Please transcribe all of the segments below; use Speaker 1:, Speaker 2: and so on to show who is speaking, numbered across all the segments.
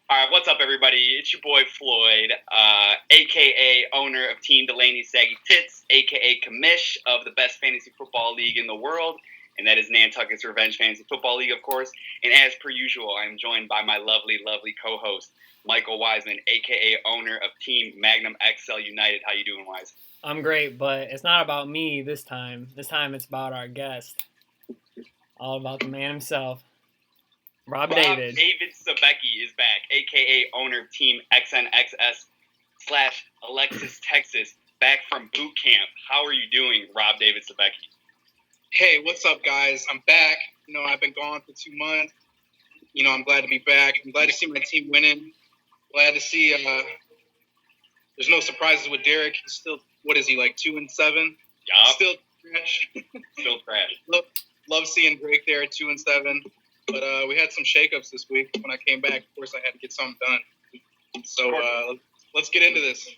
Speaker 1: All right, what's up, everybody? It's your boy Floyd, a.k.a. owner of Team Delaney Saggy Tits, a.k.a. commish of the best fantasy football league in the world, and that is Nantucketts Revenge Fantasy Football League, of course. And as per usual, I'm joined by my lovely, lovely co-host, Michael Wiseman, a.k.a. owner of Team Magnum XL United. How you doing, Wise?
Speaker 2: I'm great, but it's not about me this time. This time it's about our guest. All about the man himself, Rob David.
Speaker 1: David Sabecki is back, a.k.a. owner of Team XNXS / Alexis, Texas, back from boot camp. How are you doing, Rob David Sabecki?
Speaker 3: Hey, what's up, guys? I'm back. I've been gone for 2 months. I'm glad to be back. I'm glad to see my team winning. Glad to see there's no surprises with Derek. He's still, what is he, like 2-7?
Speaker 1: Yup.
Speaker 3: Still trash.
Speaker 1: Still trash.
Speaker 3: Love seeing Drake there at 2-7. But we had some shakeups this week. When I came back, of course, I had to get something done. So let's get into this.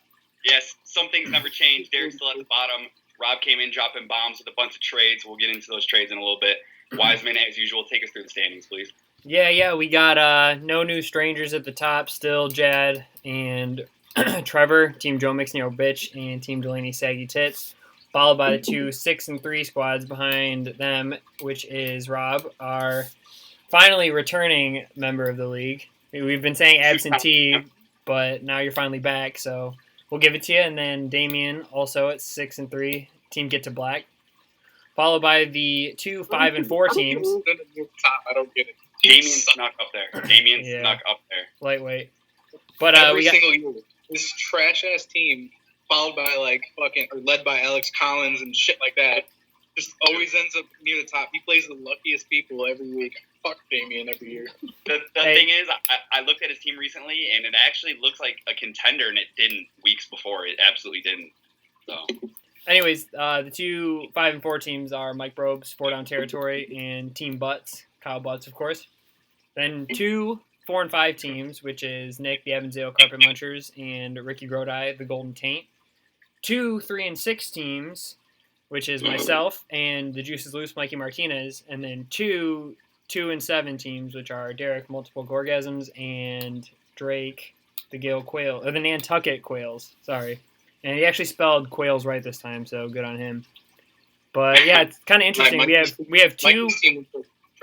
Speaker 1: Yes, some things never change. Derek's still at the bottom. Rob came in dropping bombs with a bunch of trades. We'll get into those trades in a little bit. Wiseman, as usual, take us through the standings, please.
Speaker 2: Yeah, we got no new strangers at the top. Still Jad and Trevor, Team Joe Mixney Bitch, and Team Delaney Saggy Tits, followed by the 2 6-3 squads behind them, which is Rob, our finally returning member of the league. We've been saying absentee, but now you're finally back, so we'll give it to you. And then Damien, also at 6-3, Team Get to Black, followed by the 2 5-4 teams.
Speaker 3: I don't get it.
Speaker 1: Damien's snuck up there. Snuck up there.
Speaker 2: Lightweight. But
Speaker 3: every single year, this trash ass team, followed by or led by Alex Collins and shit like that, just always ends up near the top. He plays the luckiest people every week. Fuck Damien every year.
Speaker 1: The thing is, I looked at his team recently, and it actually looks like a contender, and it didn't weeks before. It absolutely didn't. So.
Speaker 2: Anyways, the 2 5-4 teams are Mike Probes, 4 Down Territory, and Team Butts, Kyle Butts, of course. Then 2 4-5 teams, which is Nick, the Evansdale Carpet Munchers, and Ricky Grodi, the Golden Taint. 2 3-6 teams, which is myself and the Juice is Loose, Mikey Martinez, and then 2 2-7 teams, which are Derek, Multiple Gorgasms, and Drake, the the Nantucket Quails. Sorry. And he actually spelled quails right this time, so good on him. But yeah, it's kind of interesting. We have two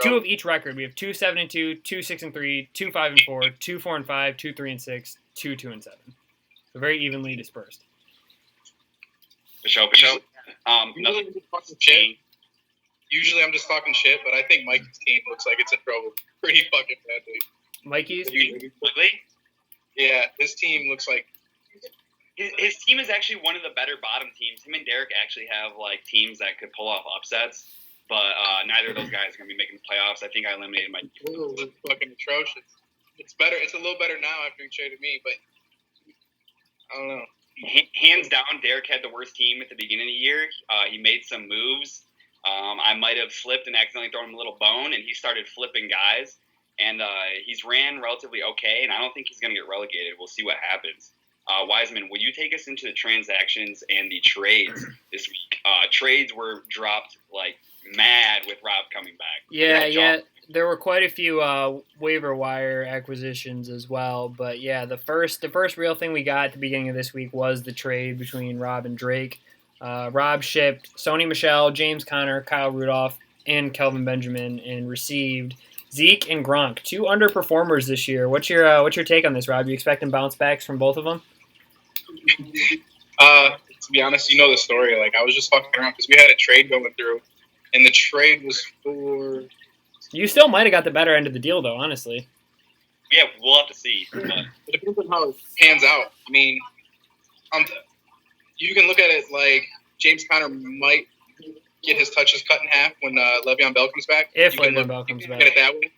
Speaker 2: of each record. We have 2 7-2, 2 6-3, 2 5-4, 2 4-5, 2 3-6, 2 2-7. So very evenly dispersed.
Speaker 1: For sure.
Speaker 3: Usually I'm just talking shit, but I think Mikey's team looks like it's in trouble pretty fucking badly.
Speaker 2: Mikey's?
Speaker 1: Really?
Speaker 3: Yeah, his team looks like...
Speaker 1: His team is actually one of the better bottom teams. Him and Derek actually have teams that could pull off upsets, but neither of those guys are going to be making the playoffs. I think I eliminated my team.
Speaker 3: It's fucking atrocious. It's better. It's a little better now after he traded me, but I don't know.
Speaker 1: Hands down, Derek had the worst team at the beginning of the year. He made some moves. I might have slipped and accidentally thrown him a little bone, and he started flipping guys. And he's ran relatively okay, and I don't think he's going to get relegated. We'll see what happens. Wiseman, will you take us into the transactions and the trades this week? Trades were dropped like mad with Rob coming back.
Speaker 2: Yeah. There were quite a few waiver wire acquisitions as well. But yeah, the first real thing we got at the beginning of this week was the trade between Rob and Drake. Rob shipped Sony Michel, James Conner, Kyle Rudolph, and Kelvin Benjamin, and received Zeke and Gronk, 2 underperformers this year. What's your take on this, Rob? You expecting bounce backs from both of them?
Speaker 3: To be honest, you know the story. I was just fucking around because we had a trade going through, and the trade was for...
Speaker 2: You still might have got the better end of the deal, though, honestly.
Speaker 1: Yeah, we'll have to see.
Speaker 3: It depends on how it pans out. I mean, you can look at it like James Conner might get his touches cut in half when Le'Veon Bell comes back.
Speaker 2: If Le'Veon Bell comes back.
Speaker 3: Look at it that way.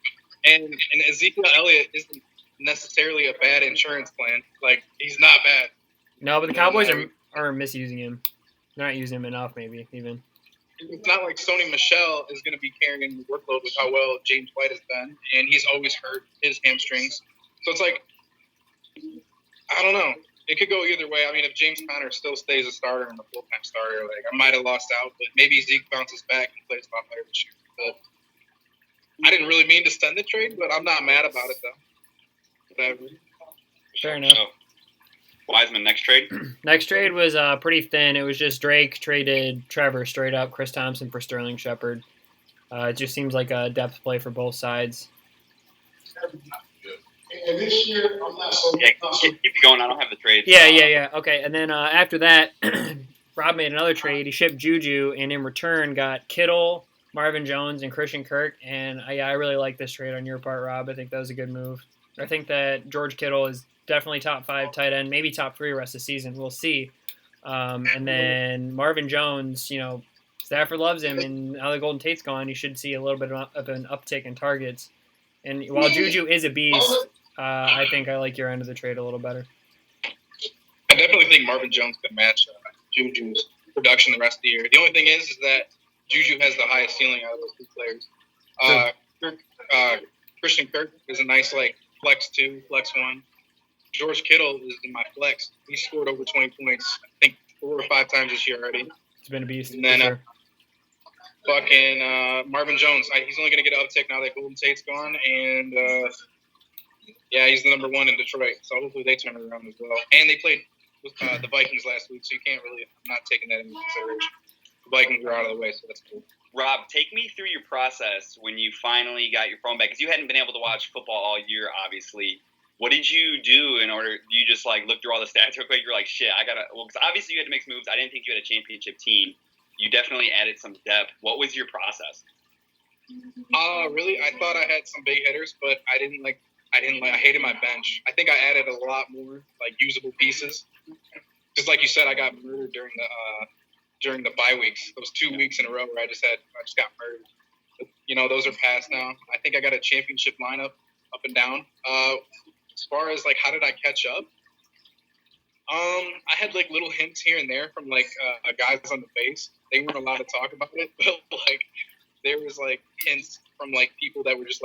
Speaker 3: And Ezekiel Elliott isn't necessarily a bad insurance plan. He's not bad.
Speaker 2: No, but the Cowboys are misusing him. They're not using him enough, maybe, even.
Speaker 3: It's not like Sony Michel is going to be carrying the workload with how well James White has been, and he's always hurt his hamstrings. So it's I don't know. It could go either way. I mean, if James Conner still stays a starter and a full-time starter, I might have lost out, but maybe Zeke bounces back and plays a lot better this year. But I didn't really mean to send the trade, but I'm not mad about it, though. whatever.
Speaker 2: Fair enough.
Speaker 1: So, Wiseman, next trade?
Speaker 2: Next trade was pretty thin. It was just Drake traded Trevor straight up, Chris Thompson for Sterling Shepard. It just seems like a depth play for both sides.
Speaker 3: And this year, I'm not so.
Speaker 1: Yeah, keep going. I don't have the trades.
Speaker 2: Yeah. Okay, and then after that, Rob made another trade. He shipped Juju, and in return got Kittle, Marvin Jones, and Christian Kirk. And I really like this trade on your part, Rob. I think that was a good move. I think that George Kittle is definitely top 5 tight end, maybe top 3 rest of the season. We'll see. And then Marvin Jones, Stafford loves him, and now that Golden Tate's gone, you should see a little bit of an uptick in targets. And while Juju is a beast, I think I like your end of the trade a little better.
Speaker 3: I definitely think Marvin Jones could match Juju's production the rest of the year. The only thing is that Juju has the highest ceiling out of those 2 players. Christian Kirk is a nice flex 2, flex 1. George Kittle is in my flex. He scored over 20 points, I think 4 or 5 times this year already.
Speaker 2: It's been a beast.
Speaker 3: And then Marvin Jones. He's only going to get an uptick now that Golden Tate's gone. And, he's the number 1 in Detroit. So hopefully they turn it around as well. And they played with the Vikings last week, so you can't really – I'm not taking that into consideration. The Vikings are out of the way, so that's cool.
Speaker 1: Rob, take me through your process when you finally got your phone back, because you hadn't been able to watch football all year, obviously. What did you do in order? Do you just look through all the stats real quick? You're like, shit, I gotta. Well, because obviously you had to make some moves. I didn't think you had a championship team. You definitely added some depth. What was your process?
Speaker 3: Really, I thought I had some big hitters, but I hated my bench. I think I added a lot more usable pieces. Just like you said, I got murdered during the bye weeks. Those 2 weeks in a row where I just got murdered. But, those are past now. I think I got a championship lineup up and down. As far as how did I catch up? I had little hints here and there from guys on the base. They weren't allowed to talk about it, but there was hints from people that were just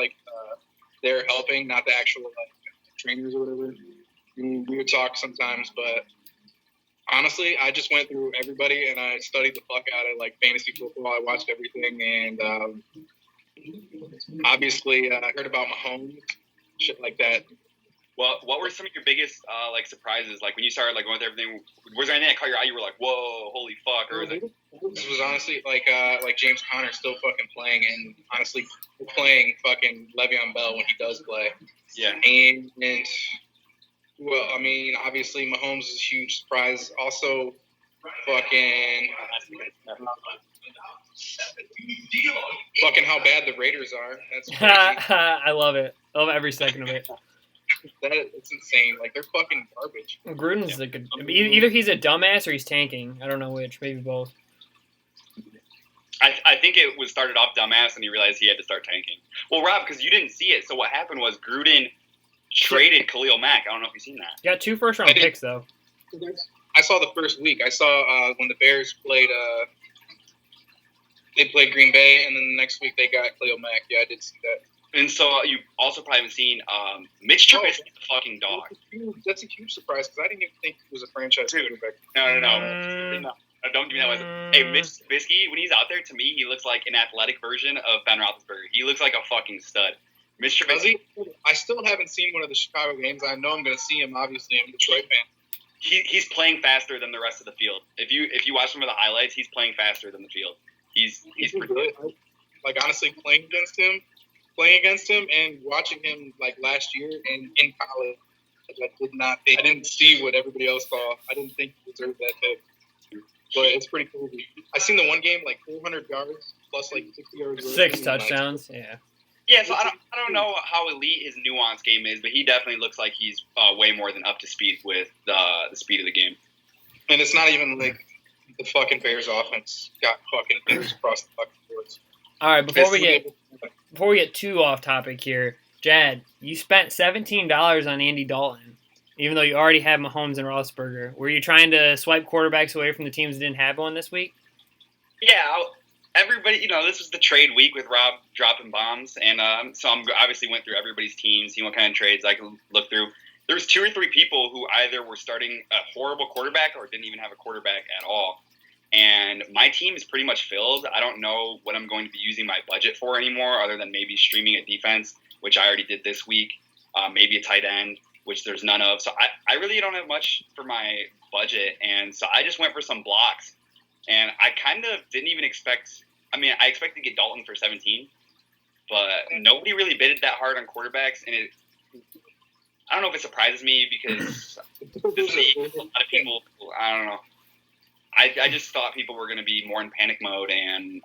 Speaker 3: they're helping, not the actual trainers or whatever. And we would talk sometimes, but honestly, I just went through everybody and I studied the fuck out of fantasy football. I watched everything, and obviously I heard about Mahomes, shit like that.
Speaker 1: Well, what were some of your biggest surprises? When you started going through everything, was there anything that caught your eye? You were like, "Whoa, holy fuck!" Or
Speaker 3: this was honestly James Conner still fucking playing, and honestly playing fucking Le'Veon Bell when he does play.
Speaker 1: Yeah.
Speaker 3: And well, I mean, obviously Mahomes is a huge surprise. Also, fucking how bad the Raiders are. That's crazy.
Speaker 2: I love it. I love every second of it.
Speaker 3: It's insane. They're fucking garbage.
Speaker 2: Gruden's either he's a dumbass or he's tanking. I don't know which. Maybe both.
Speaker 1: I think it was started off dumbass and he realized he had to start tanking. Well, Rob, because you didn't see it, so what happened was Gruden traded Khalil Mack. I don't know if you've seen that.
Speaker 2: Got 2 first-round picks, though.
Speaker 3: I saw the first week. I saw when the Bears played they played Green Bay, and then the next week they got Khalil Mack. Yeah, I did see that.
Speaker 1: And so you also probably haven't seen Mitch Trubisky's a fucking dog.
Speaker 3: That's a huge surprise because I didn't even think he was a franchise quarterback.
Speaker 1: No. Don't give me that one. Hey, Mitch Trubisky, when he's out there, to me, he looks like an athletic version of Ben Roethlisberger. He looks like a fucking stud. Mitch Trubisky.
Speaker 3: I still haven't seen one of the Chicago games. I know I'm going to see him, obviously. I'm a Detroit fan.
Speaker 1: He's playing faster than the rest of the field. If you watch some of the highlights, he's playing faster than the field. He's pretty
Speaker 3: good. Honestly, playing against him and watching him last year and in college, I didn't see what everybody else saw. I didn't think he deserved that pick. But it's pretty cool. I seen the one game 400 yards plus 60 yards.
Speaker 2: 6 touchdowns. Yeah.
Speaker 1: Yeah, so I don't know how elite his nuance game is, but he definitely looks like he's way more than up to speed with the speed of the game.
Speaker 3: And it's not even the fucking Bears offense got fucking hitters across the fucking boards.
Speaker 2: All right, before we get too off topic here, Jad, you spent $17 on Andy Dalton, even though you already have Mahomes and Roethlisberger. Were you trying to swipe quarterbacks away from the teams that didn't have one this week?
Speaker 1: Yeah, everybody, this was the trade week with Rob dropping bombs, and so I obviously went through everybody's teams, seeing what kind of trades I could look through. There was 2 or 3 people who either were starting a horrible quarterback or didn't even have a quarterback at all. And my team is pretty much filled. I don't know what I'm going to be using my budget for anymore other than maybe streaming a defense, which I already did this week. maybe a tight end, which there's none of. So I really don't have much for my budget, and so I just went for some blocks. And I kind of didn't even expect. I mean, I expected to get Dalton for 17, but nobody really bid it that hard on quarterbacks, and I don't know if it surprises me because this league, a lot of people. I don't know. I just thought people were going to be more in panic mode and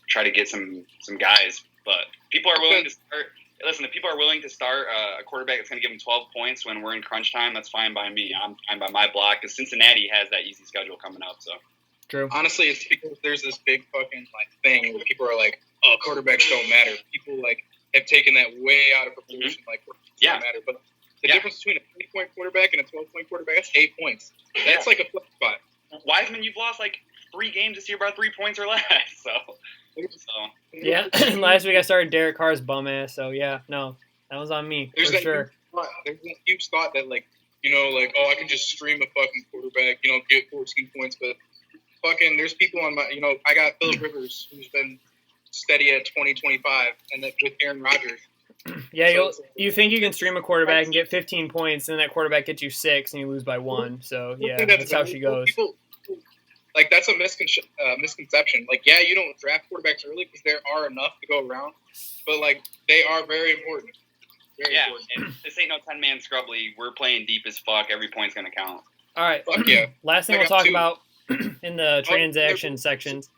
Speaker 1: try to get some guys, but people are willing to start. Listen, if people are willing to start a quarterback that's going to give them 12 points when we're in crunch time, that's fine by me. I'm fine by my block because Cincinnati has that easy schedule coming up. So
Speaker 2: True.
Speaker 3: Honestly, it's because there's this big fucking thing where people are like, "Oh, quarterbacks don't matter." People have taken that way out of proportion. Like, don't matter. But the difference between a 20-point quarterback and a 12-point quarterback, that's 8 points. That's like a flip spot.
Speaker 1: Wiseman, you've lost like 3 games this year by 3 points or less. So.
Speaker 2: Yeah, last week I started Derek Carr's bum ass. So yeah, no, that was on me for sure.
Speaker 3: There's that huge thought that oh, I can just stream a fucking quarterback, get 14 points, but fucking there's people on my, I got Phillip Rivers who's been steady at 20-25, and then with Aaron Rodgers.
Speaker 2: Yeah, you think you can stream a quarterback and get 15 points, and that quarterback gets you 6, and you lose by 1. So yeah, that's how she goes.
Speaker 3: That's a misconception. You don't draft quarterbacks early because there are enough to go around, but they are very important. Very important.
Speaker 1: And this ain't no 10-man scrub league. We're playing deep as fuck. Every point's gonna count.
Speaker 2: All right.
Speaker 3: Fuck yeah.
Speaker 2: Last thing we'll talk about in the transaction sections.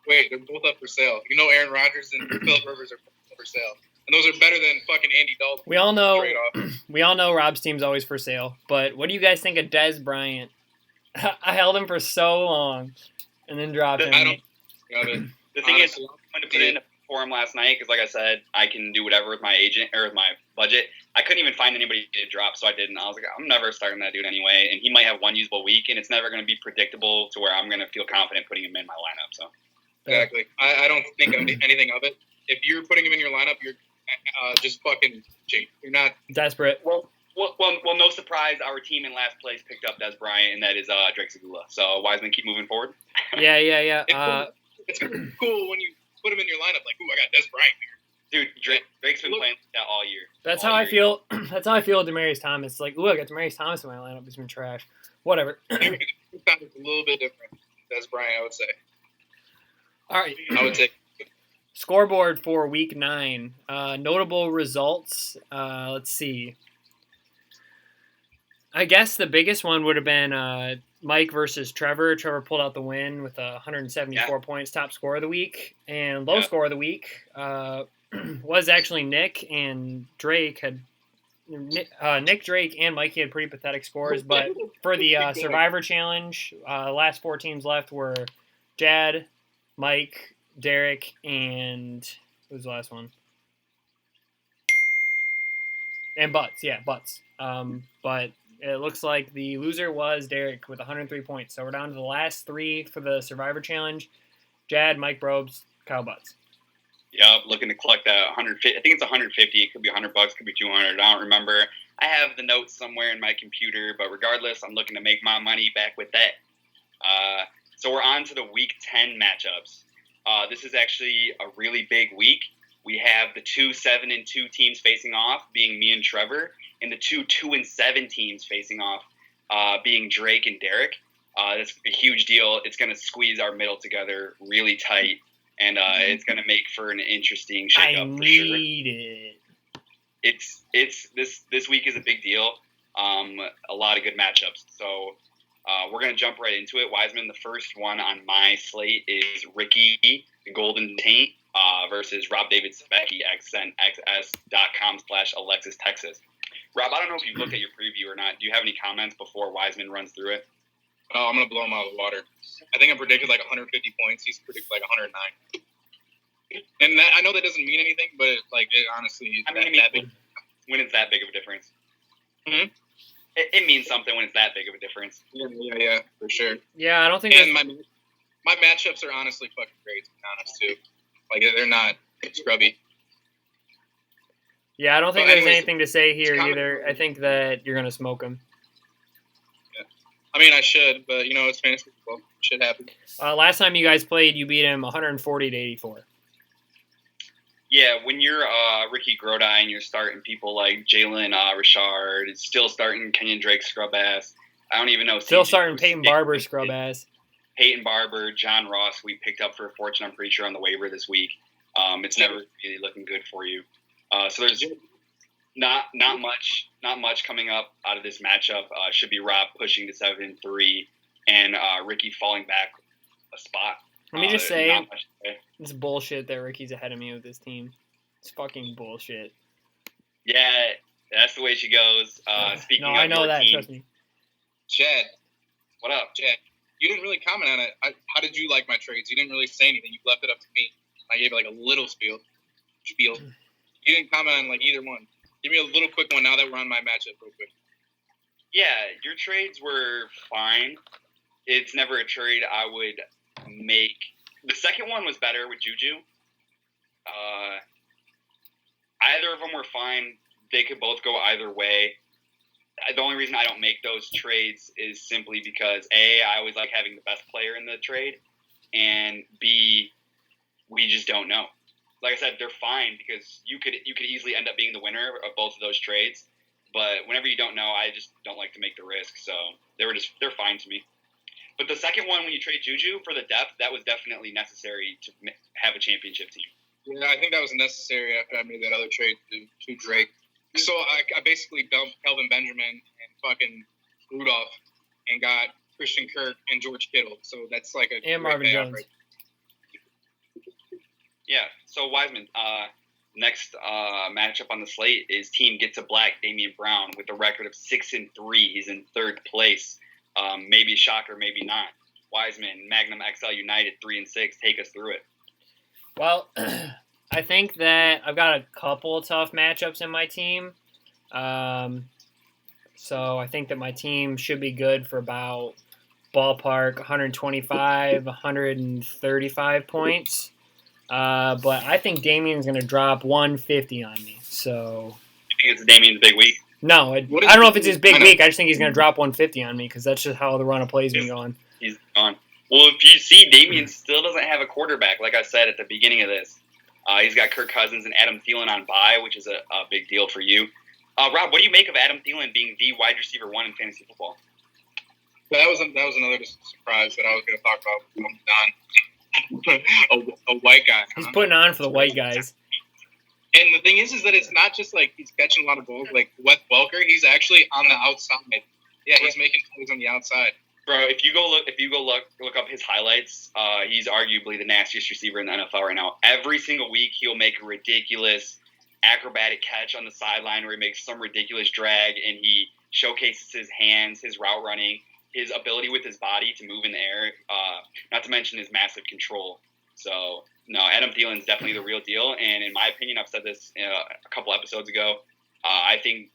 Speaker 3: Wait, they're both up for sale. Aaron Rodgers and Phillip Rivers are both up for sale, and those are better than fucking Andy Dalton.
Speaker 2: We all know Rob's team's always for sale. But what do you guys think of Dez Bryant? I held him for so long, and then dropped him.
Speaker 3: I don't know it.
Speaker 1: The thing is, I'm going to put it in for him last night because, like I said, I can do whatever with my agent or with my budget. I couldn't even find anybody to drop, so I didn't. I was like, I'm never starting that dude anyway, and he might have one usable week, and it's never going to be predictable to where I'm going to feel confident putting him in my lineup. So
Speaker 3: exactly, I don't think anything of it. If you're putting him in your lineup, you're just fucking cheap. You're not
Speaker 2: desperate.
Speaker 1: Well, no surprise, our team in last place picked up Dez Bryant, and that is Drake Segula. So Wiseman, keep moving forward.
Speaker 2: Yeah.
Speaker 3: It's cool when you put him in your lineup. Like, ooh, I got Dez Bryant here.
Speaker 1: Dude, Drake's been playing that all year.
Speaker 2: That's how I feel. That's how I feel with Demaryius Thomas. Like, ooh, I got Demaryius Thomas in my lineup. He's been trash. Whatever.
Speaker 3: It's a little bit different. Dez Bryant, I would say.
Speaker 2: All right.
Speaker 3: I would say.
Speaker 2: Scoreboard for Week 9. Notable results. Let's see. I guess the biggest one would have been Mike versus Trevor. Trevor pulled out the win with 174 points, top score of the week. And low score of the week was actually Nick and Drake had Nick, Drake, and Mikey had pretty pathetic scores. But for the Survivor Challenge, last 4 teams left were Jad, Mike, Derek, and who was the last one? And Butts. Yeah, Butts. But it looks like the loser was Derek with 103 points. So we're down to the last 3 for the Survivor Challenge. Jad, Mike Brobes, Kyle Butts.
Speaker 1: Yep, looking to collect that 150. I think it's 150. It could be $100. Could be 200. I don't remember. I have the notes somewhere in my computer, but regardless, I'm looking to make my money back with that. So we're on to the Week 10 matchups. This is actually a really big week. We have the 2 7-2 teams facing off, being me and Trevor, and the 2 2-7 teams facing off, being Drake and Derek. That's a huge deal. It's going to squeeze our middle together really tight, and it's going to make for an interesting shakeup for sure.
Speaker 2: I need
Speaker 1: it. It's this week is a big deal. A lot of good matchups. So we're going to jump right into it. Wiseman, the first one on my slate is Ricky the Golden Taint versus Rob David Svecki, xnxs.com/Alexis, Texas. Rob, I don't know if you've looked at your preview or not. Do you have any comments before Wiseman runs through it?
Speaker 3: Oh, I'm going to blow him out of the water. I think I predicted 150 points. He's predicted 109. And that, I know that doesn't mean anything, but it honestly is that big.
Speaker 1: When it's that big of a difference.
Speaker 3: Mm-hmm.
Speaker 1: It means something when it's that big of a difference.
Speaker 3: Yeah, for sure.
Speaker 2: Yeah, I don't think.
Speaker 3: And my matchups are honestly fucking great, to be honest, too. They're not scrubby.
Speaker 2: Yeah, I don't think there's anything to say here either. I think that you're going to smoke him.
Speaker 3: Yeah. I mean, I should, but, it's fantasy football. It should happen.
Speaker 2: Last time you guys played, you beat him 140-84.
Speaker 1: Yeah, when you're Ricky Grody and you're starting people like Jalen Richard, still starting Kenyon Drake scrub ass. I don't even know.
Speaker 2: Still
Speaker 1: CJ
Speaker 2: starting Peyton Barber scrub ass.
Speaker 1: Peyton Barber, John Ross, we picked up for a fortune, I'm pretty sure, on the waiver this week. It's never really looking good for you. So there's not much coming up out of this matchup. Should be Rob pushing to 7-3 and Ricky falling back a spot.
Speaker 2: Let me just say, it's bullshit that Ricky's ahead of me with this team. It's fucking bullshit.
Speaker 1: Yeah, that's the way she goes. Speaking of
Speaker 2: I know that.
Speaker 1: team,
Speaker 2: Trust me.
Speaker 3: Chad,
Speaker 1: what up?
Speaker 3: Chad, you didn't really comment on it. How did you like my trades? You didn't really say anything. You left it up to me. I gave like a little spiel. You didn't comment on like either one. Give me a little quick one now that we're on my matchup real quick.
Speaker 1: Yeah, your trades were fine. It's never a trade I would make. The second one was better with Juju. Either of them were fine. They could both go either way. The only reason I don't make those trades is simply because A, I always like having the best player in the trade, and B, we just don't know. Like I said, they're fine because you could easily end up being the winner of both of those trades. But whenever you don't know, I just don't like to make the risk. So they're fine to me. But the second one, when you trade Juju for the depth, that was definitely necessary to have a championship team.
Speaker 3: Yeah, I think that was necessary after I made that other trade to Drake. So I basically dumped Kelvin Benjamin and fucking Rudolph and got Christian Kirk and George Kittle. So that's like a
Speaker 2: and Marvin Jones.
Speaker 3: Right.
Speaker 1: Yeah. So Wiseman, next matchup on the slate is Team Get to Black, Damian Brown, with a record of 6-3. He's in third place. Maybe a shocker, maybe not. Wiseman, Magnum XL United, 3-6. Take us through it.
Speaker 2: Well, I think that I've got a couple of tough matchups in my team. So I think that my team should be good for about ballpark 125, 135 points. But I think Damian's going to drop 150 on me. So
Speaker 1: you think it's Damian's big week?
Speaker 2: No, I don't know if it's his big week. I just think he's going to drop 150 on me because that's just how the run of plays been going.
Speaker 1: He's gone. Well, if you see, Damian still doesn't have a quarterback, like I said at the beginning of this. He's got Kirk Cousins and Adam Thielen on bye, which is a big deal for you. Rob, what do you make of Adam Thielen being the wide receiver 1 in fantasy football?
Speaker 3: That was another surprise that I was going to talk about when I'm done. a white guy.
Speaker 2: He's putting on for the white guys.
Speaker 3: And the thing is that it's not just like he's catching a lot of balls like Wes Welker. He's actually on the outside. Yeah, he's making plays on the outside.
Speaker 1: Bro, if you go look up his highlights, he's arguably the nastiest receiver in the NFL right now. Every single week, he'll make a ridiculous acrobatic catch on the sideline where he makes some ridiculous drag, and he showcases his hands, his route running, his ability with his body to move in the air, not to mention his massive control. So, no, Adam Thielen's definitely the real deal, and in my opinion, I've said this a couple episodes ago, I think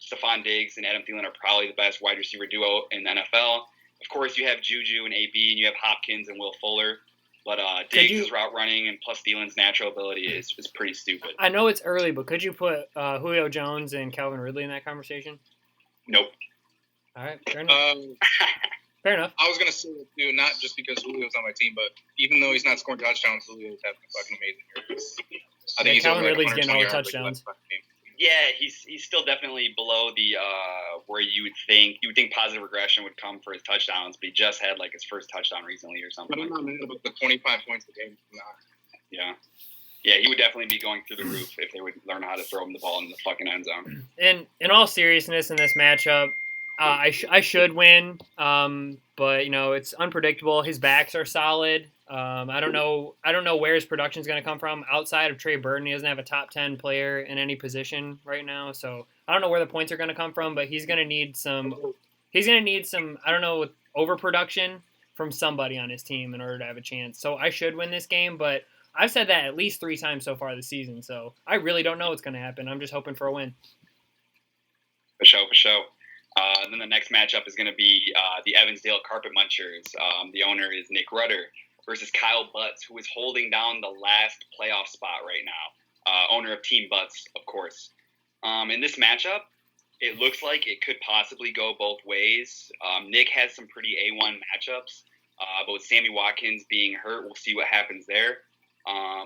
Speaker 1: Stephon Diggs and Adam Thielen are probably the best wide receiver duo in the NFL. Of course, you have Juju and AB, and you have Hopkins and Will Fuller. But Diggs' route running and plus Thielen's natural ability is pretty stupid.
Speaker 2: I know it's early, but could you put Julio Jones and Calvin Ridley in that conversation?
Speaker 1: Nope.
Speaker 2: All right, fair enough. Fair enough.
Speaker 3: I was going to say it, too, not just because Julio's on my team, but even though he's not scoring touchdowns, Julio's having a fucking amazing year. I think
Speaker 2: Calvin Ridley's getting all the touchdowns.
Speaker 1: Yeah, he's still definitely below the where you would think positive regression would come for his touchdowns, but he just had like his first touchdown recently or something.
Speaker 3: But I'm not mad about the 25 points a game.
Speaker 1: Yeah, he would definitely be going through the roof if they would learn how to throw him the ball in the fucking end zone.
Speaker 2: And in all seriousness, in this matchup, I should win, but it's unpredictable. His backs are solid. I don't know where his production is going to come from outside of Trey Burton. He doesn't have a top 10 player in any position right now, so I don't know where the points are going to come from. But he's going to need some. I don't know, overproduction from somebody on his team in order to have a chance. So I should win this game, but I've said that at least 3 times so far this season. So I really don't know what's going to happen. I'm just hoping for a win.
Speaker 1: For sure. Then the next matchup is going to be the Evansdale Carpet Munchers. The owner is Nick Rudder versus Kyle Butts, who is holding down the last playoff spot right now. Owner of Team Butts, of course. In this matchup, it looks like it could possibly go both ways. Nick has some pretty A1 matchups, but with Sammy Watkins being hurt, we'll see what happens there.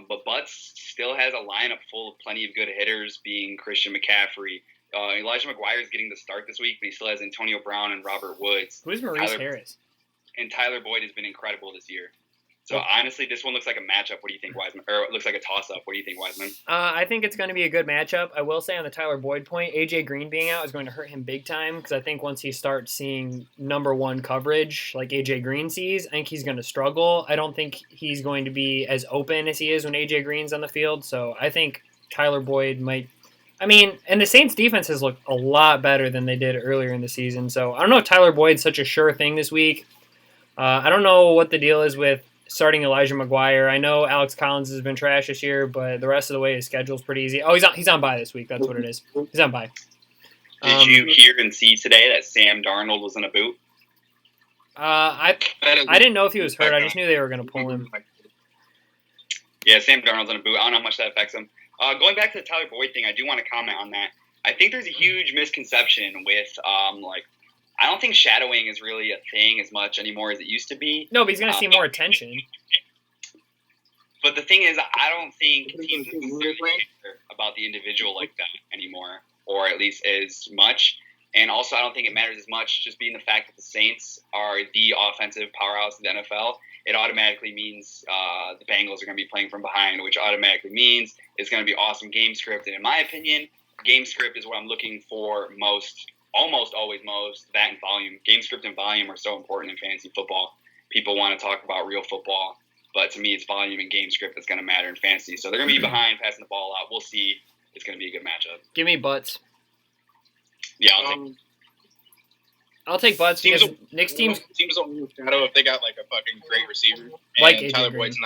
Speaker 1: But Butts still has a lineup full of plenty of good hitters, being Christian McCaffrey. Elijah McGuire is getting the start this week, but he still has Antonio Brown and Robert Woods.
Speaker 2: Who's Maurice Harris?
Speaker 1: And Tyler Boyd has been incredible this year. So honestly, this one looks like a matchup. What do you think, Wiseman? Or it looks like a toss-up. What do you think, Wiseman?
Speaker 2: I think it's going to be a good matchup. I will say on the Tyler Boyd point, AJ Green being out is going to hurt him big time because I think once he starts seeing number one coverage like AJ Green sees, I think he's going to struggle. I don't think he's going to be as open as he is when AJ Green's on the field. So I think Tyler Boyd might. I mean, and the Saints defense has looked a lot better than they did earlier in the season. So I don't know if Tyler Boyd's such a sure thing this week. I don't know what the deal is with starting Elijah McGuire. I know Alex Collins has been trash this year, but the rest of the way his schedule's pretty easy. Oh, he's on bye this week. That's what it is. He's on bye.
Speaker 1: Did you hear and see today that Sam Darnold was in a boot?
Speaker 2: I didn't know if he was hurt. I just knew they were going to pull him.
Speaker 1: Yeah, Sam Darnold's in a boot. I don't know how much that affects him. Going back to the Tyler Boyd thing, I do want to comment on that. I think there's a huge misconception with I don't think shadowing is really a thing as much anymore as it used to be.
Speaker 2: No, but he's going to see more attention.
Speaker 1: But the thing is, I don't think teams necessarily care about the individual like that anymore, or at least as much. And also, I don't think it matters as much just being the fact that the Saints are the offensive powerhouse of the NFL. It automatically means the Bengals are going to be playing from behind, which automatically means it's going to be awesome game script. And in my opinion, game script is what I'm looking for most. Almost always that and volume. Game script and volume are so important in fantasy football. People want to talk about real football, but to me, it's volume and game script that's going to matter in fantasy. So they're going to be behind, passing the ball out. We'll see. It's going to be a good matchup.
Speaker 2: Give me Butts.
Speaker 1: Yeah,
Speaker 2: I'll take Butts because Nick's team's
Speaker 3: a shadow if they got like a fucking great receiver. And
Speaker 2: like AJ
Speaker 3: Tyler
Speaker 2: Green.
Speaker 3: Boyd's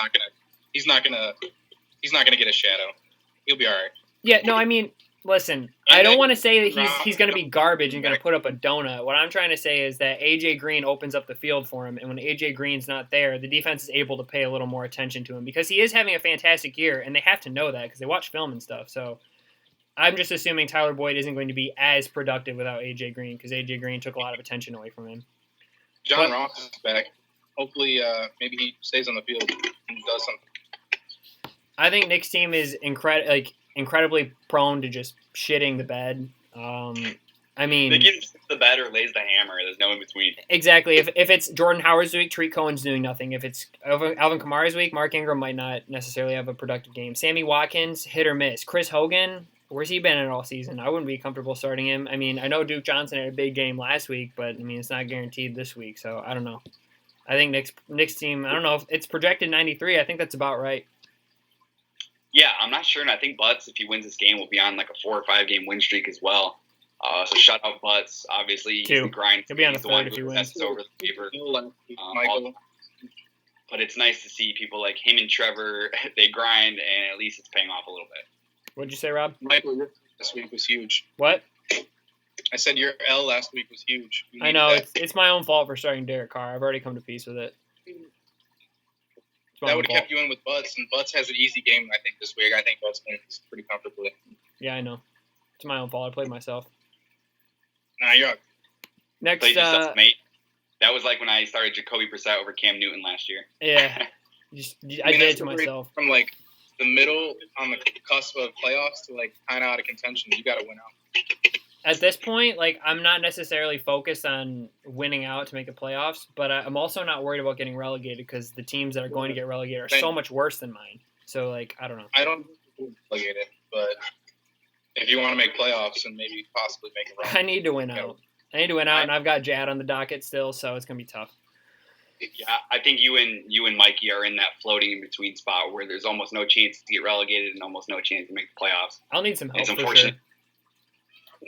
Speaker 3: not gonna get a shadow. He'll be all right.
Speaker 2: Yeah, no, I mean, listen, I don't want to say that he's going to be garbage and going to put up a donut. What I'm trying to say is that AJ Green opens up the field for him, and when AJ Green's not there, the defense is able to pay a little more attention to him because he is having a fantastic year, and they have to know that because they watch film and stuff. So I'm just assuming Tyler Boyd isn't going to be as productive without AJ Green because AJ Green took a lot of attention away from him.
Speaker 3: John Ross is back. Hopefully, maybe he stays on the field and does something.
Speaker 2: I think Nick's team is incredibly prone to just shitting the bed. I mean,
Speaker 1: they give the bed or lays the hammer. There's no in between.
Speaker 2: Exactly. If it's Jordan Howard's week, Tariq Cohen's doing nothing. If it's Alvin Kamara's week, Mark Ingram might not necessarily have a productive game. Sammy Watkins, hit or miss. Chris Hogan, where's he been in all season? I wouldn't be comfortable starting him. I mean, I know Duke Johnson had a big game last week, but I mean, it's not guaranteed this week, so I don't know. I think Nick's team, I don't know if it's projected 93. I think that's about right.
Speaker 1: Yeah, I'm not sure, and I think Butts, if he wins this game, will be on like a 4 or 5 game win streak as well. So shout out Butts. Obviously, he's the grind.
Speaker 2: He'll be on the third if he wins.
Speaker 1: Over the paper. But it's nice to see people like him and Trevor. They grind, and at least it's paying off a little bit.
Speaker 2: What'd you say, Rob?
Speaker 3: Michael, this week was huge.
Speaker 2: What?
Speaker 3: I said your L last week was huge.
Speaker 2: I know it's my own fault for starting Derek Carr. I've already come to peace with it.
Speaker 3: That would have kept you in with Butts, and Butts has an easy game, I think, this week. I think Butts wins pretty comfortably.
Speaker 2: Yeah, I know. It's my own fault. I played myself.
Speaker 3: Nah, you're up.
Speaker 2: Next,
Speaker 1: played yourself, mate. That was like when I started Jacoby Brissett over Cam Newton last year.
Speaker 2: Yeah. I did it to myself.
Speaker 3: From, like, the middle on the cusp of playoffs to, like, kind of out of contention, you got to win out.
Speaker 2: At this point, like, I'm not necessarily focused on winning out to make the playoffs, but I'm also not worried about getting relegated because the teams that are going to get relegated are so much worse than mine. So, like, I don't know.
Speaker 3: I don't relegated, but if you want to make playoffs and maybe possibly make a run,
Speaker 2: I need to win out. And I've got Jad on the docket still, so it's going to be tough.
Speaker 1: Yeah, I think you and Mikey are in that floating in between spot where there's almost no chance to get relegated and almost no chance to make the playoffs.
Speaker 2: I'll need some help.
Speaker 1: It's unfortunate. For sure.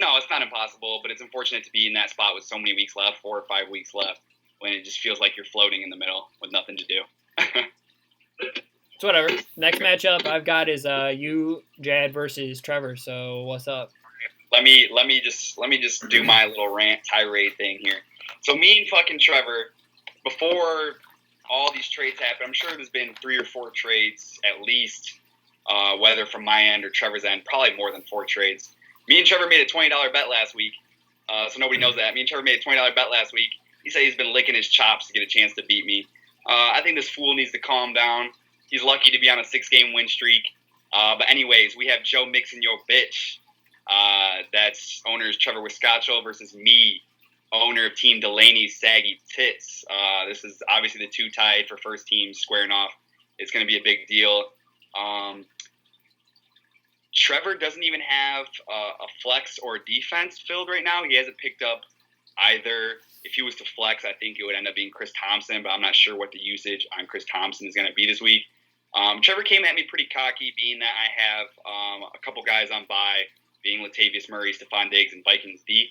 Speaker 1: No, it's not impossible, but it's unfortunate to be in that spot with so many weeks left, 4 or 5 weeks left, when it just feels like you're floating in the middle with nothing to do.
Speaker 2: So whatever. Next matchup I've got is you, Jad versus Trevor. So what's up?
Speaker 1: Let me just do my little rant tirade thing here. So me and fucking Trevor, before all these trades happen, I'm sure there's been 3 or 4 trades at least, whether from my end or Trevor's end, probably more than 4 trades. Me and Trevor made a $20 bet last week, so nobody knows that. Me and Trevor made a $20 bet last week. He said he's been licking his chops to get a chance to beat me. I think this fool needs to calm down. He's lucky to be on a 6-game win streak. But anyways, we have Joe Mixon, yo bitch. That's owners Trevor Wiscotcho versus me, owner of Team Delaney's Saggy Tits. This is obviously the two tied for first team squaring off. It's going to be a big deal. Trevor doesn't even have a flex or defense filled right now. He hasn't picked up either. If he was to flex, I think it would end up being Chris Thompson, but I'm not sure what the usage on Chris Thompson is going to be this week. Trevor came at me pretty cocky, being that I have a couple guys on bye, being Latavius Murray, Stephon Diggs, and Vikings D.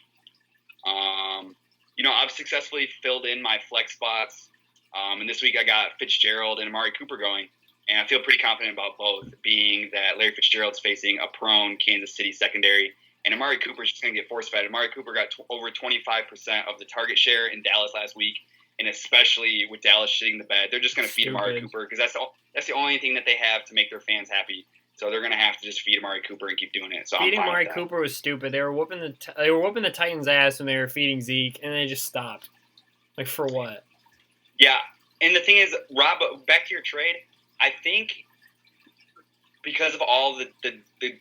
Speaker 1: I've successfully filled in my flex spots, and this week I got Fitzgerald and Amari Cooper going, and I feel pretty confident about both, being that Larry Fitzgerald's facing a prone Kansas City secondary, and Amari Cooper's just going to get force-fed. Amari Cooper got over 25% of the target share in Dallas last week, and especially with Dallas shitting the bed, they're just going to feed Amari Cooper because that's the only thing that they have to make their fans happy. So they're going to have to just feed Amari Cooper and keep doing it. So
Speaker 2: feeding Amari Cooper was stupid. They were whooping the Titans' ass when they were feeding Zeke, and they just stopped. Like, for what?
Speaker 1: Yeah, and the thing is, Rob, back to your trade, I think because of all the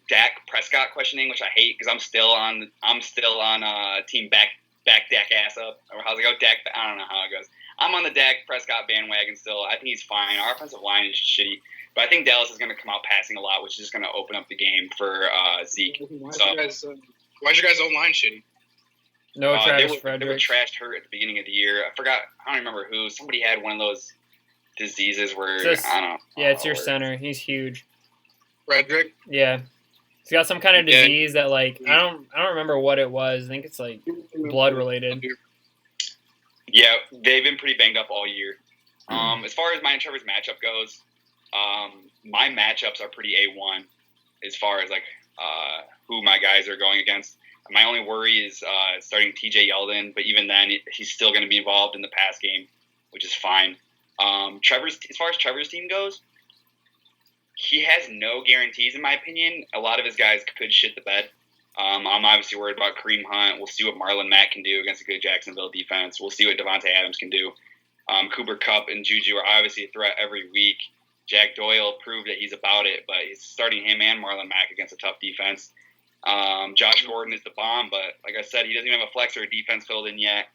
Speaker 1: Dak Prescott questioning, which I hate because I'm still on team back Dak ass up, or how's it go? Dak, I don't know how it goes. I'm on the Dak Prescott bandwagon still. I think he's fine. Our offensive line is shitty. But I think Dallas is going to come out passing a lot, which is just going to open up the game for Zeke.
Speaker 3: Why's your guys' O-line shitty?
Speaker 2: No, Travis Frederick.
Speaker 1: They were trashed hurt at the beginning of the year. I don't remember who. Somebody had one of those diseases where, I don't know.
Speaker 2: Yeah, it's your center. He's huge.
Speaker 3: Frederick?
Speaker 2: Yeah. He's got some kind of disease that, like, I don't remember what it was. I think it's, like, blood-related.
Speaker 1: Yeah, they've been pretty banged up all year. As far as mine and Trevor's matchup goes, my matchups are pretty A1 as far as, like, who my guys are going against. My only worry is starting TJ Yeldon, but even then, he's still going to be involved in the pass game, which is fine. As far as Trevor's team goes, he has no guarantees, in my opinion. A lot of his guys could shit the bed. I'm obviously worried about Kareem Hunt. We'll see what Marlon Mack can do against a good Jacksonville defense. We'll see what Devontae Adams can do. Cooper Kupp and Juju are obviously a threat every week. Jack Doyle proved that he's about it, but he's starting him and Marlon Mack against a tough defense. Josh Gordon is the bomb, but like I said, he doesn't even have a flex or a defense filled in yet.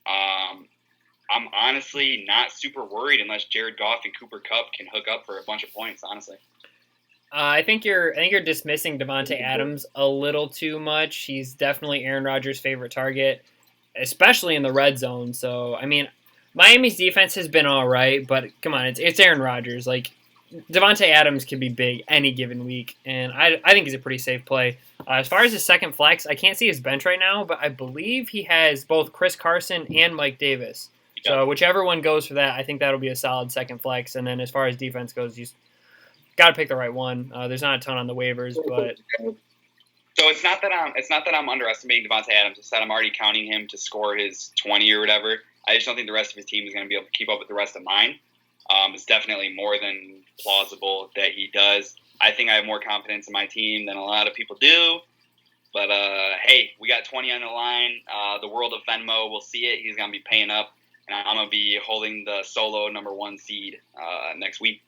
Speaker 1: I'm honestly not super worried unless Jared Goff and Cooper Kupp can hook up for a bunch of points, honestly.
Speaker 2: I think you're dismissing Devontae Adams a little too much. He's definitely Aaron Rodgers' favorite target, especially in the red zone. So, I mean, Miami's defense has been all right, but come on, it's Aaron Rodgers. Like, Devontae Adams can be big any given week, and I think he's a pretty safe play. As far as his second flex, I can't see his bench right now, but I believe he has both Chris Carson and Mike Davis. Yeah. So whichever one goes for that, I think that'll be a solid second flex. And then as far as defense goes, you got to pick the right one. There's not a ton on the waivers, but
Speaker 1: so it's not that I'm underestimating Devontae Adams. It's that I'm already counting him to score his 20 or whatever. I just don't think the rest of his team is going to be able to keep up with the rest of mine. It's definitely more than plausible that he does. I think I have more confidence in my team than a lot of people do. But, hey, we got 20 on the line. The world of Venmo will see it. He's going to be paying up. And I'm going to be holding the solo number 1 seed next week.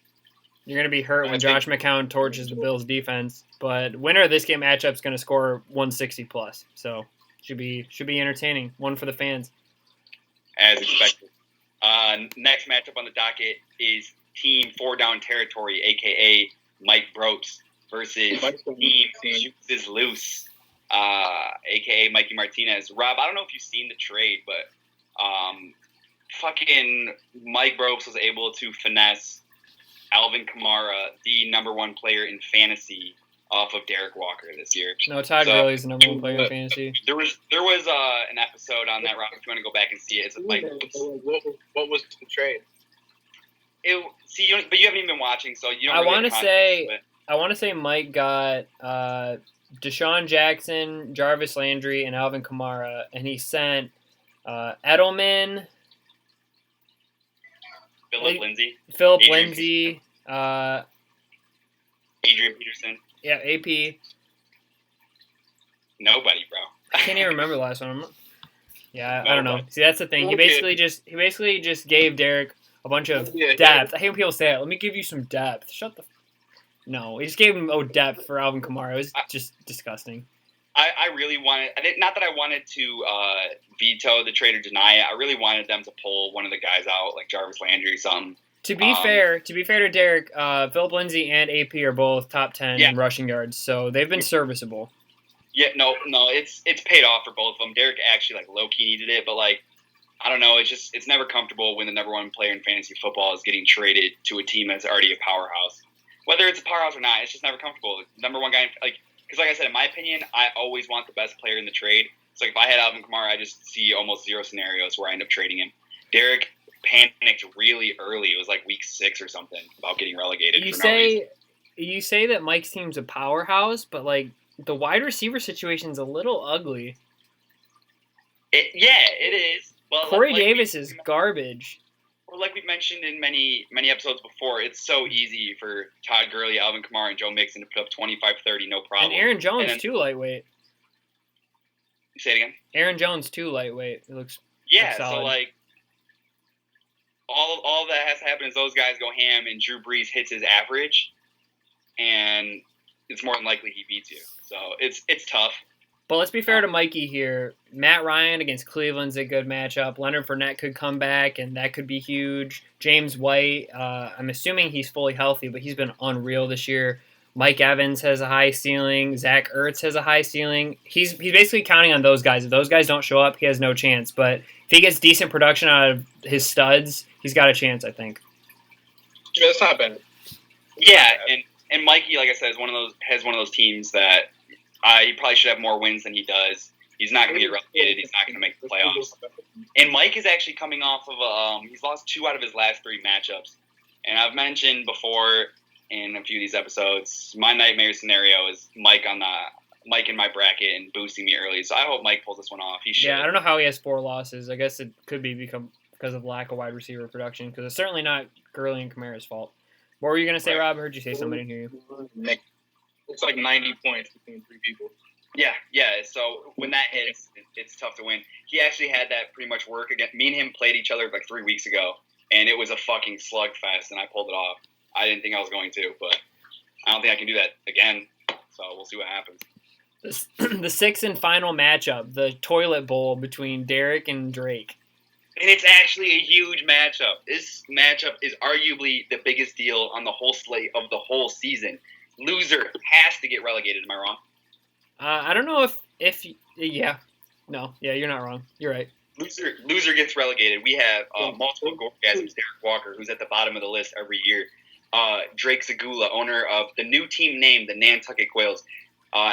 Speaker 2: You're going to be hurt when Josh McCown torches the Bills' defense. But winner of this game matchup is going to score 160 plus. So should be entertaining. One for the fans.
Speaker 1: As expected. Next matchup on the docket is Team 4 Down Territory, a.k.a. Mike Brooks, versus Team Juices Loose, a.k.a. Mikey Martinez. Rob, I don't know if you've seen the trade, but fucking Mike Brooks was able to finesse Alvin Kamara, the number 1 player in fantasy, off of Derek Walker this year.
Speaker 2: No, Todd Gurley's the number 1 player in fantasy.
Speaker 1: There was an episode on that, Rob, if you want to go back and see it. It's like,
Speaker 3: what was the trade?
Speaker 1: But you haven't even been watching, so you don't.
Speaker 2: I want to say Mike got Deshaun Jackson, Jarvis Landry, and Alvin Kamara, and he sent Edelman, Philip Lindsay,
Speaker 1: Adrian Peterson.
Speaker 2: Yeah, AP.
Speaker 1: Nobody, bro.
Speaker 2: I can't even remember the last one. Yeah, I don't know. See, that's the thing. He basically just gave Derek a bunch of
Speaker 3: Yeah.
Speaker 2: depth. I hate when people say it. Let me give you some depth. Shut the. No, he just gave him depth for Alvin Kamara. It was just disgusting.
Speaker 1: I really wanted, not that I wanted to veto the trade or deny it. I really wanted them to pull one of the guys out, like Jarvis Landry or something.
Speaker 2: To be fair to Derek, Philip Lindsay and AP are both top 10 in rushing yards, so they've been serviceable.
Speaker 1: Yeah, no, it's paid off for both of them. Derek actually low key needed it, but I don't know. It's never comfortable when the number one player in fantasy football is getting traded to a team that's already a powerhouse. Whether it's a powerhouse or not, it's just never comfortable. Number one guy, because like I said, in my opinion, I always want the best player in the trade. So if I had Alvin Kamara, I just see almost zero scenarios where I end up trading him. Derek panicked really early. It was week 6 or something about getting relegated.
Speaker 2: You say that Mike's team's a powerhouse, but the wide receiver situation's a little ugly.
Speaker 1: It is. But
Speaker 2: Corey Davis is garbage.
Speaker 1: Well, like we've mentioned in many episodes before, it's so easy for Todd Gurley, Alvin Kamara, and Joe Mixon to put up 25, 30, no problem.
Speaker 2: And Aaron Jones too lightweight.
Speaker 1: Say it again.
Speaker 2: Aaron Jones too lightweight. It looks
Speaker 1: solid. So all that has to happen is those guys go ham and Drew Brees hits his average, and it's more than likely he beats you. So it's tough.
Speaker 2: But let's be fair to Mikey here. Matt Ryan against Cleveland's a good matchup. Leonard Fournette could come back, and that could be huge. James White, I'm assuming he's fully healthy, but he's been unreal this year. Mike Evans has a high ceiling. Zach Ertz has a high ceiling. He's basically counting on those guys. If those guys don't show up, he has no chance. But if he gets decent production out of his studs, he's got a chance, I think.
Speaker 3: Yeah, that's not bad.
Speaker 1: Yeah, and Mikey, like I said, has one of those teams that he probably should have more wins than he does. He's not going to get relegated. He's not going to make the playoffs. And Mike is actually coming off of he's lost 2 out of his last 3 matchups. And I've mentioned before in a few of these episodes, my nightmare scenario is Mike in my bracket and boosting me early. So I hope Mike pulls this one off. He should.
Speaker 2: Yeah, I don't know how he has 4 losses. I guess it could be because of lack of wide receiver production, because it's certainly not Gurley and Kamara's fault. What were you going to say, Rob? I heard you say something. I didn't hear you.
Speaker 3: It's 90 points between 3 people.
Speaker 1: Yeah. So when that hits, it's tough to win. He actually had that pretty much work again. Me and him played each other 3 weeks ago, and it was a fucking slugfest, and I pulled it off. I didn't think I was going to, but I don't think I can do that again. So we'll see what happens.
Speaker 2: The 6th and final matchup, the toilet bowl between Derek and Drake.
Speaker 1: And it's actually a huge matchup. This matchup is arguably the biggest deal on the whole slate of the whole season. Loser has to get relegated. Am I wrong?
Speaker 2: I don't know if yeah. No. Yeah, you're not wrong. You're right.
Speaker 1: Loser gets relegated. We have multiple orgasms. Derek Walker, who's at the bottom of the list every year. Drake Zagula, owner of the new team named the Nantucket Quails.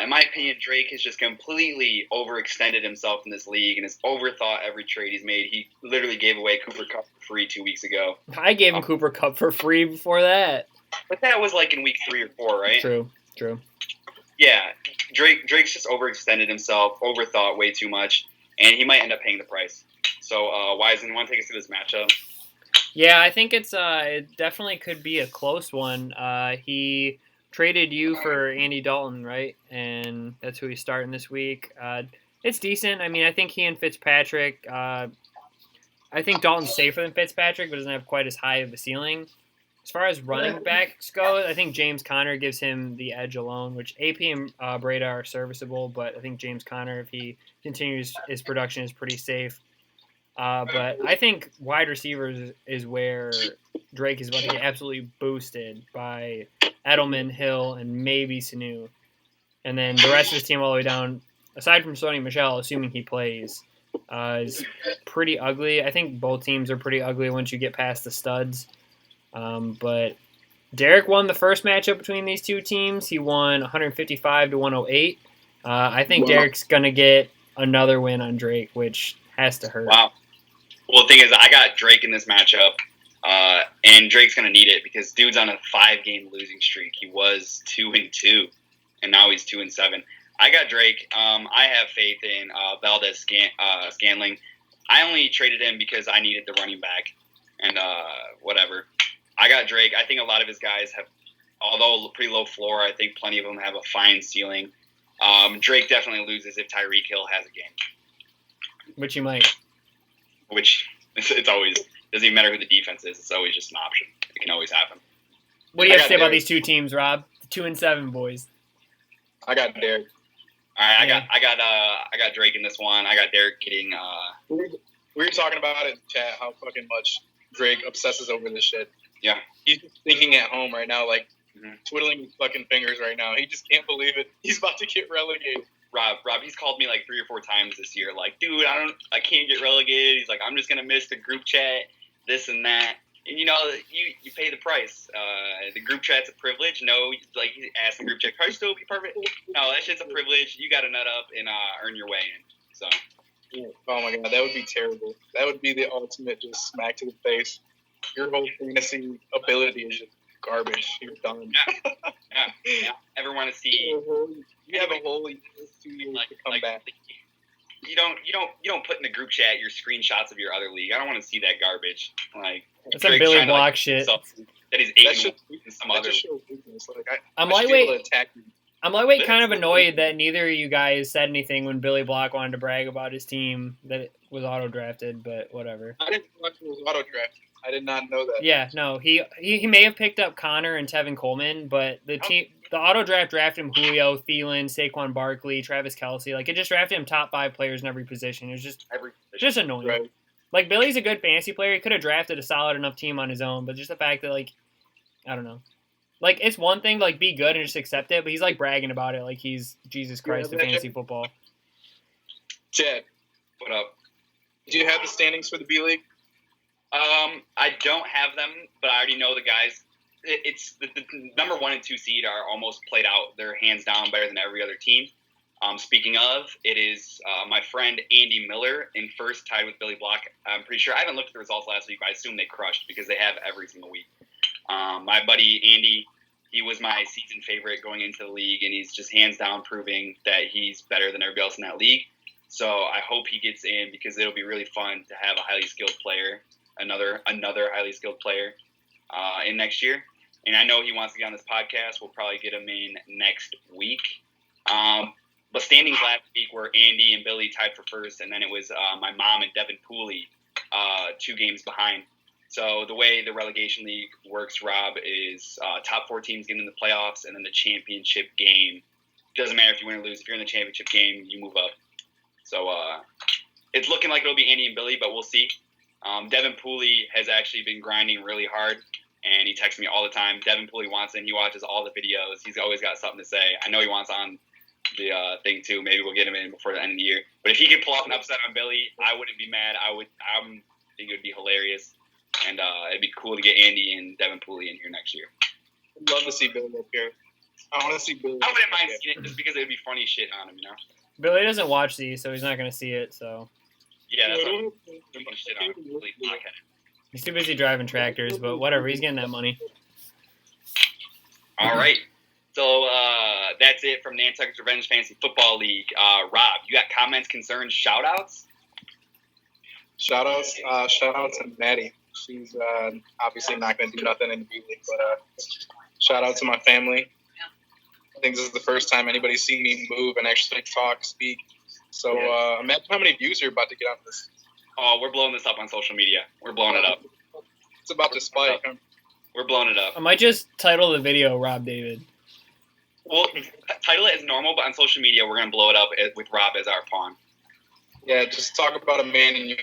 Speaker 1: In my opinion, Drake has just completely overextended himself in this league and has overthought every trade he's made. He literally gave away Cooper Kupp for free 2 weeks ago.
Speaker 2: I gave him Cooper Kupp for free before that.
Speaker 1: But that was in week 3 or 4, right?
Speaker 2: True.
Speaker 1: Yeah, Drake's just overextended himself, overthought way too much, and he might end up paying the price. So, Wisen, you want to take us through this matchup?
Speaker 2: Yeah, I think it definitely could be a close one. He traded you for Andy Dalton, right? And that's who he's starting this week. It's decent. I mean, I think he and Fitzpatrick. I think Dalton's safer than Fitzpatrick, but doesn't have quite as high of a ceiling. As far as running backs go, I think James Conner gives him the edge alone, which AP and Breda are serviceable, but I think James Conner, if he continues his production, is pretty safe. But I think wide receivers is where Drake is about to get absolutely boosted by Edelman, Hill, and maybe Sanu. And then the rest of his team all the way down, aside from Sony Michel, assuming he plays, is pretty ugly. I think both teams are pretty ugly once you get past the studs. But Derek won the first matchup between these two teams. He won 155 to 108. I think Derek's going to get another win on Drake, which has to hurt.
Speaker 1: Wow. Well, the thing is, I got Drake in this matchup, and Drake's going to need it because dude's on a 5-game losing streak. He was 2-2, and now he's 2-7. I got Drake. I have faith in Valdez Scantling. I only traded him because I needed the running back, and whatever. I got Drake. I think a lot of his guys have, although pretty low floor, I think plenty of them have a fine ceiling. Drake definitely loses if Tyreek Hill has a game.
Speaker 2: Which he might.
Speaker 1: Which it's always Doesn't even matter who the defense is. It's always just an option. It can always happen.
Speaker 2: What do you have to say about
Speaker 3: Derek.
Speaker 2: these two teams, Rob? The 2-7 boys.
Speaker 3: I got Derek.
Speaker 1: All right,
Speaker 2: Yeah.
Speaker 1: I got Drake in this one. I got Derek getting.
Speaker 3: We were talking about it in chat how fucking much Drake obsesses over this shit.
Speaker 1: Yeah.
Speaker 3: He's just thinking at home right now, like
Speaker 1: Mhm.
Speaker 3: twiddling his fucking fingers right now. He just can't believe it. He's about to get relegated.
Speaker 1: Rob, he's called me like 3 or 4 times this year. Like, dude, I can't get relegated. He's like, I'm just gonna miss the group chat, this and that. And you you pay the price. The group chat's a privilege. No, like you ask the group chat, can I still be perfect? No, that shit's a privilege. You got to nut up and earn your way in. So.
Speaker 3: Oh my god, that would be terrible. That would be the ultimate just smack to the face. Your whole fantasy ability is just garbage. You're done.
Speaker 1: Yeah. Ever want to see?
Speaker 3: You have a whole 2 years to come back.
Speaker 1: You don't put in the group chat your screenshots of your other league. I don't want to see that garbage. Like
Speaker 2: That's some
Speaker 1: Drake's
Speaker 2: Billy
Speaker 1: trying to,
Speaker 2: Block shit.
Speaker 1: That he's
Speaker 3: That
Speaker 1: 8
Speaker 3: should,
Speaker 1: in some
Speaker 3: that
Speaker 1: other.
Speaker 3: just shows weakness. Like,
Speaker 2: I'm
Speaker 3: I should be able
Speaker 2: lightweight.
Speaker 3: to attack you.
Speaker 2: I'm lightweight kind of annoyed that neither of you guys said anything when Billy Block wanted to brag about his team that it was auto drafted, but whatever.
Speaker 3: I didn't watch it was auto draft. I did not know that.
Speaker 2: Yeah, no, he may have picked up Connor and Tevin Coleman, but the auto draft drafted him Julio, Thielen, Saquon Barkley, Travis Kelce. Like it just drafted him top 5 players in every position. It was just annoying.
Speaker 3: Right.
Speaker 2: Like Billy's a good fantasy player. He could have drafted a solid enough team on his own, but just the fact that like I don't know. Like it's one thing to like be good and just accept it, but he's like bragging about it like he's Jesus Christ of fantasy football.
Speaker 3: Chad,
Speaker 1: What up?
Speaker 3: do you have the standings for the B League?
Speaker 1: I don't have them, but I already know the guys. It's the number 1 and 2 seed are almost played out. They're hands down better than every other team. Speaking of, it is my friend Andy Miller in first, tied with Billy Block. I'm pretty sure. I haven't looked at the results last week, but I assume they crushed because they have every single week. My buddy Andy, he was my season favorite going into the league, and he's just hands down proving that he's better than everybody else in that league. So I hope he gets in because it'll be really fun to have a highly skilled player, another highly skilled player in next year. And I know he wants to get on this podcast. We'll probably get him in next week. But standings last week were Andy and Billy tied for first, and then it was my mom and Devin Pooley 2 games behind. So the way the relegation league works, Rob, is top 4 teams get into the playoffs, and then the championship game. Doesn't matter if you win or lose. If you're in the championship game, you move up. So it's looking like it'll be Andy and Billy, but we'll see. Devin Pooley has actually been grinding really hard, and he texts me all the time. Devin Pooley wants in. He watches all the videos. He's always got something to say. I know he wants on the thing too. Maybe we'll get him in before the end of the year. But if he could pull off an upset on Billy, I wouldn't be mad. I think it would be hilarious. And it'd be cool to get Andy and Devin Pooley in here next year.
Speaker 3: I'd love to see Billy up here. I want to see Billy.
Speaker 1: I wouldn't mind seeing it just because it would be funny shit on him,
Speaker 2: Billy doesn't watch these, so he's not going to see it. So
Speaker 1: Yeah, that's funny shit on him. Complete blockhead.
Speaker 2: he's too busy driving tractors, but whatever. He's getting that money.
Speaker 1: All right. So that's it from Nantucketts Revenge Fantasy Football League. Rob, you got comments, concerns, shout-outs?
Speaker 3: Shout out to Maddie. She's obviously not going to do nothing in the B League, but shout out to my family. I think this is the first time anybody's seen me move and actually talk, speak. So imagine how many views you're about to get on this.
Speaker 1: Oh, we're blowing this up on social media. We're blowing it up.
Speaker 3: It's about to spike.
Speaker 1: We're blowing it up.
Speaker 2: I might just title the video Rob David.
Speaker 1: We'll title it as normal, but on social media, we're going to blow it up with Rob as our pawn.
Speaker 3: Yeah, just talk about a man in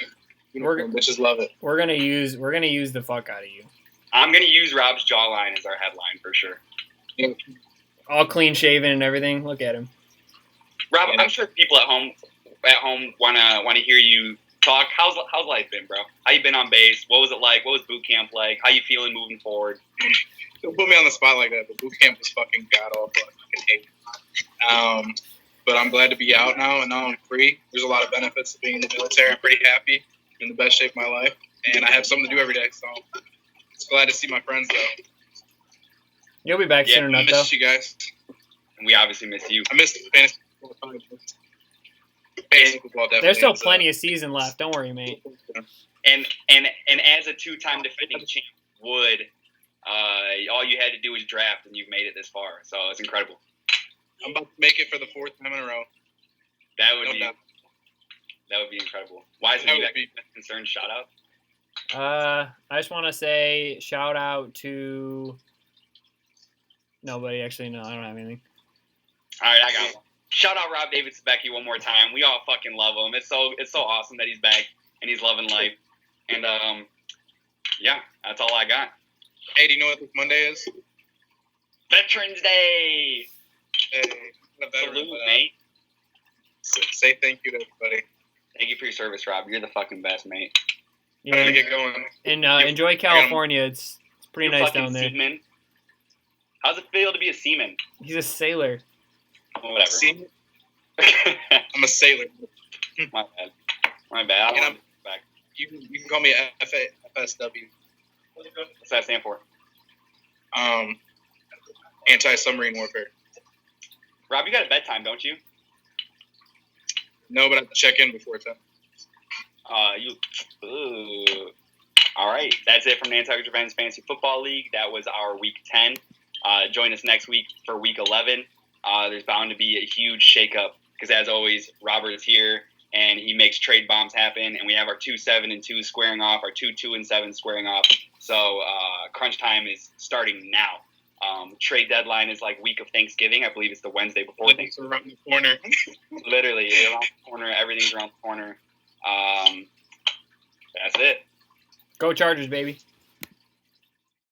Speaker 3: uniform. Bitches love it.
Speaker 2: We're gonna use the fuck out of you.
Speaker 1: I'm going to use Rob's jawline as our headline for sure.
Speaker 3: Yeah.
Speaker 2: All clean shaven and everything. Look at him.
Speaker 1: Rob,
Speaker 3: Yeah.
Speaker 1: I'm sure people at home want to hear you talk. How's life been, bro? How you been on base? What was it like? What was boot camp like? How you feeling moving forward?
Speaker 3: Don't put me on the spot like that, but boot camp was fucking god awful. I fucking hate it. But I'm glad to be out now, and now I'm free. There's a lot of benefits to being in the military. I'm pretty happy, in the best shape of my life, and I have something to do every day. So it's glad to see my friends though.
Speaker 2: You'll be back
Speaker 1: Yeah,
Speaker 2: soon
Speaker 3: I
Speaker 2: enough, though.
Speaker 3: miss you guys.
Speaker 1: And we obviously miss you.
Speaker 3: I miss fantasy football. Fantasy football definitely.
Speaker 2: There's still
Speaker 3: is,
Speaker 2: plenty of season left. Don't worry, mate.
Speaker 1: And as a 2-time defending champ would, all you had to do was draft, and you've made it this far. So it's incredible.
Speaker 3: I'm about to make it for the 4th time in a row.
Speaker 1: That would
Speaker 3: No
Speaker 1: be
Speaker 3: doubt.
Speaker 1: incredible. Why is
Speaker 3: That
Speaker 1: you
Speaker 3: would
Speaker 1: got
Speaker 3: be-
Speaker 1: concerned shout out?
Speaker 2: I just want to say shout out to nobody. Actually, no, I don't have anything.
Speaker 1: All right, I got one. Shout out Rob David Sebecki one more time. We all fucking love him. It's so awesome that he's back and he's loving life. And yeah, that's all I got.
Speaker 3: Hey, do you know what this Monday is?
Speaker 1: Veterans Day.
Speaker 3: Hey, not a veteran,
Speaker 1: Salute,
Speaker 3: but,
Speaker 1: mate.
Speaker 3: say thank you to everybody.
Speaker 1: Thank you for your service, Rob. You're the fucking best, mate.
Speaker 3: I'm gonna
Speaker 2: Yeah,
Speaker 3: get going.
Speaker 2: and enjoy California. It's pretty
Speaker 1: You're
Speaker 2: nice
Speaker 1: fucking
Speaker 2: down there.
Speaker 1: Seaman. How's it feel to be a seaman?
Speaker 2: He's a sailor.
Speaker 1: Whatever.
Speaker 3: See, I'm a sailor.
Speaker 1: My bad. My bad. I don't
Speaker 3: Yeah.
Speaker 1: want to back.
Speaker 3: You can call me FSW.
Speaker 1: What's that stand for?
Speaker 3: Anti-submarine warfare.
Speaker 1: Rob, you got a bedtime, don't you?
Speaker 3: No, but I have to check in before 10.
Speaker 1: Ooh. All right. That's it from Nantucket Revenge Fantasy Football League. That was our Week 10. Join us next week for Week 11. There's bound to be a huge shakeup because, as always, Robert is here and he makes trade bombs happen. And we have our 2-7-2 squaring off, our 2-2-7 squaring off. So crunch time is starting now. Trade deadline is like week of Thanksgiving. I believe it's the Wednesday before Thanksgiving.
Speaker 3: It's around the corner.
Speaker 1: Literally, around the corner. Everything's around the corner. That's it.
Speaker 2: Go Chargers, baby.